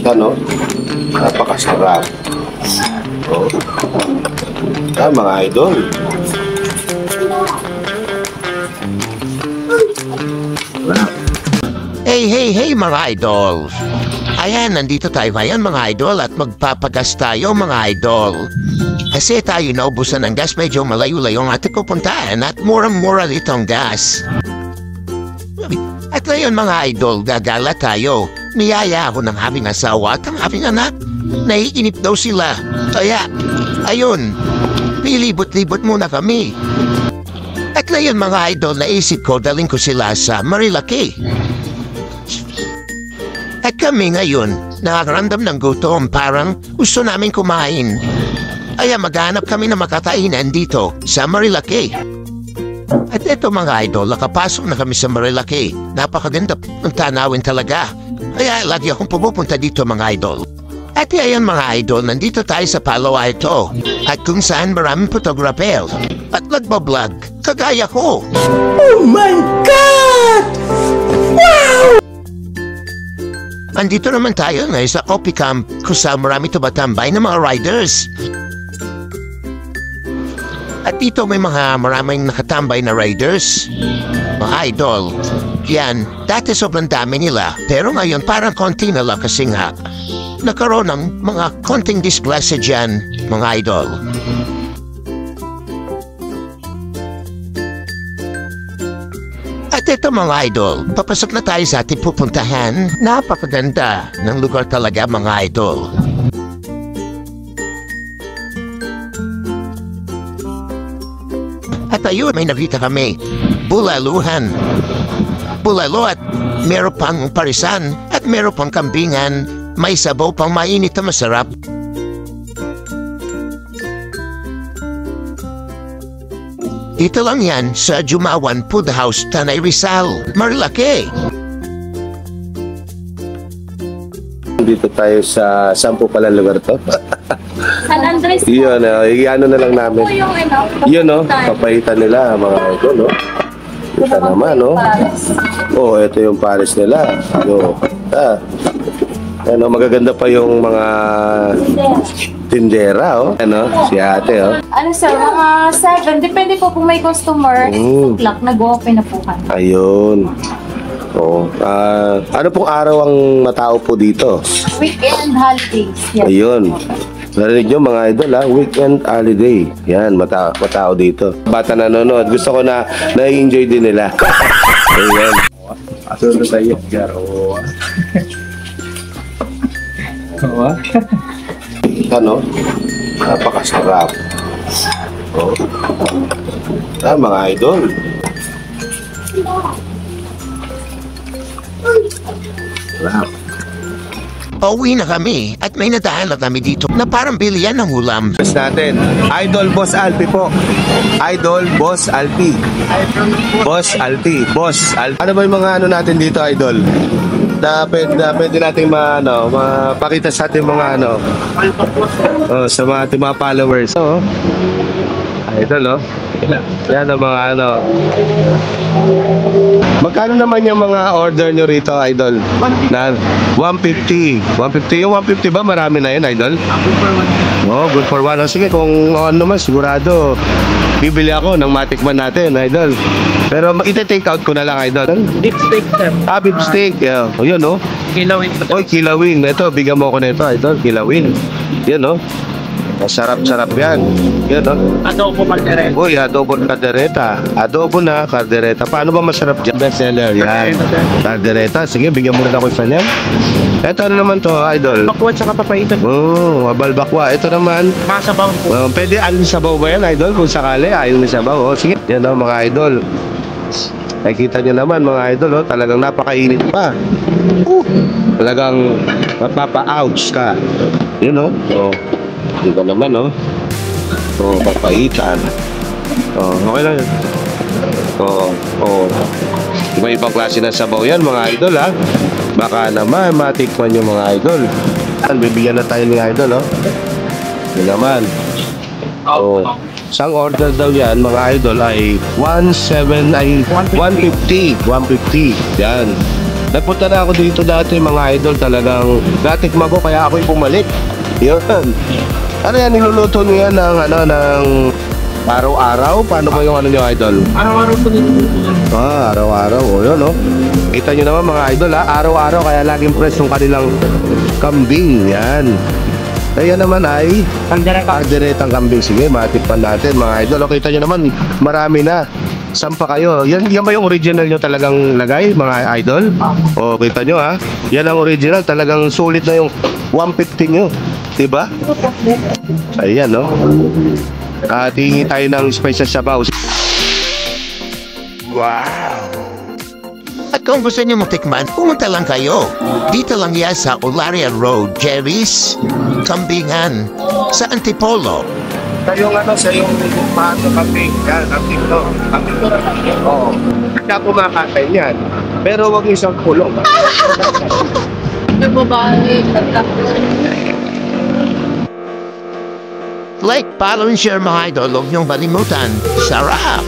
Ano? Napakasarap. Oh. Mga idol. Hey mga idol! Ayan, nandito tayo ngayon mga idol at magpapagas tayo mga idol. Kasi tayo naubusan ng gas, medyo malayo-layo ang ating pupuntahan at murang-mura dito ang gas. At ngayon mga idol, gagala tayo. Niyaya ako ng aming asawa at ang aming anak. Naiinip daw sila. Kaya, ayun, pilibot-libot muna kami. At ngayon mga idol, naisip ko daling ko sila sa Marilaki. At kami ngayon, nakakaramdam ng gutom, parang gusto namin kumain. Kaya maghanap kami na makakainan dito sa Marilaki. At eto mga idol, nakapasok na kami sa Marilaki. Napakaganda ng tanawin talaga. Kaya lagi akong pumupunta dito mga idol. At ayan mga idol, nandito tayo sa Palo Alto. At kung saan maraming photographer at nagbablog, kagaya ko. Oh my God! Wow! Andito naman tayo ngayon sa Coffee Camp kung saan marami tumatambay ng mga riders. At dito may maraming nakatambay na riders. Mga idol. Yan, dati sobrang dami nila. Pero ngayon parang konti na lang kasi nga nagkaroon ng mga konting disgrasya dyan, mga idol. At ito mga idol, papasok na tayo sa ating pupuntahan. Napakaganda ng lugar talaga mga idol. At ayun, may nakita kami, bulaluhan. Bulalo at meron pang parisan at meron pang kambingan. May sabaw pang mainit na masarap. Dito lang yan sa Jumawan Food House, Tanay Rizal, Marilaki. Dito tayo sa sampu pala lugar to. San Andres po. Yun, i-ano na lang namin. Ito yung Yun, no? Papaitan nila, mga ito, no? Ito naman, no? Oh, ito yung Paris nila. Yo. Ano, magaganda pa yung mga tindera, oh. Ano, si ate, oh. Ano sir, mga 7. Depende po kung may customer. 6 o'clock, nag-open na po kami. Ayun. Oh, ano pong araw ang matao po dito? Weekend holidays. Yes. Ayun. Narinig nyo mga idol, ha? Weekend holiday. Yan, matao dito. Bata nanonood. Gusto ko na na-enjoy din nila. Ayun. Aso na tayo. Garo. Ano? Napakasarap. Oh. Mga idol. Sarap. Pauwi na kami at may nadahan na kami dito na parang bilian ng ulam. Boss natin, Idol Boss Alpi po. Idol Boss Alpi. Boss Alpi. Boss Alpi. Ano ba yung mga ano natin dito, Idol? Na pwede natin mapakita sa ating mga sa mga ating mga followers. So, Idol, yan ang mga Magkano naman yung mga order nyo rito, Idol? 150. 150. Yung 150 ba? Marami na yun, Idol? Oh, good for one. Sige, kung ano naman, sigurado bibili ako ng matikman natin, Idol. Pero ite-take out ko na lang, Idol. Beef steak, sir. Beef steak. Yeah. O, yun, oh. Kilawin. Oy, kilawin. Ito, bigyan mo ako nito, Idol. Kilawin. Yan, oh. Masarap-sarap yan. Yan, no? Adobo kaldereta. Uy, adobo kaldereta. Adobo na kaldereta. Paano ba masarap dyan? Best seller. Yan. Kaldereta. Sige, bigyan mo rin ako isa niyan. Ito ano naman to, Idol? Bakwa at saka papaitan. Oh, balbakwa. Ito naman. Masabaw po. Pwede alin sabaw ba yan, Idol? Kung sakali, ayaw ni sabaw. Oh, sige. Yan, oh, mga Idol. Nakikita nyo naman, mga Idol, oh, talagang napakainit pa. Talagang mapapa-ouch ka. Yun, oh. Oh. Ito naman, oh. Oh, papaitan. Oh, okay lang yun. Oh, oh. Iba-ibang klase ng sabaw yan, mga idol, ha. Baka naman matikman yung mga idol. Bibigyan na tayo ni idol, oh. Yun naman. Oh. Isang order daw yan, mga idol, ay 150. 150. Yan. Nagpunta na ako dito dati mga idol, talagang natikma ko kaya ako'y bumalik. Yun. Ano yan, niluluto niyo yan ng araw-araw? Paano ba yung ano niyo, idol? Araw-araw po dito. Araw-araw. O yun, no? Kita nyo naman mga idol, ha? Araw-araw, kaya laging fresh yung kanilang kambing. Yan. Kaya naman ay kalderetang kambing. Sige, matikpan natin mga idol. O, kita nyo naman, marami na. Saan pa kayo? Yan ba yung original nyo talagang lagay, mga idol? O, kita nyo, ha? Yan ang original. Talagang sulit na yung 150 nyo. Diba? Ayan, no? At hingi tayo ng special sabaw. Wow! At kung gusto niyo matikman, pumunta lang kayo. Dito lang yan sa Olaria Road, Jerry's Kambingan, sa Antipolo. Sa yung pato kambing. Yan, kambing to. Kambing to. Oo. Kaya kumakain yan. Pero wag niyo siyang kulong. Like, follow and share mga idol. Huwag niyong malimutan. Sarap!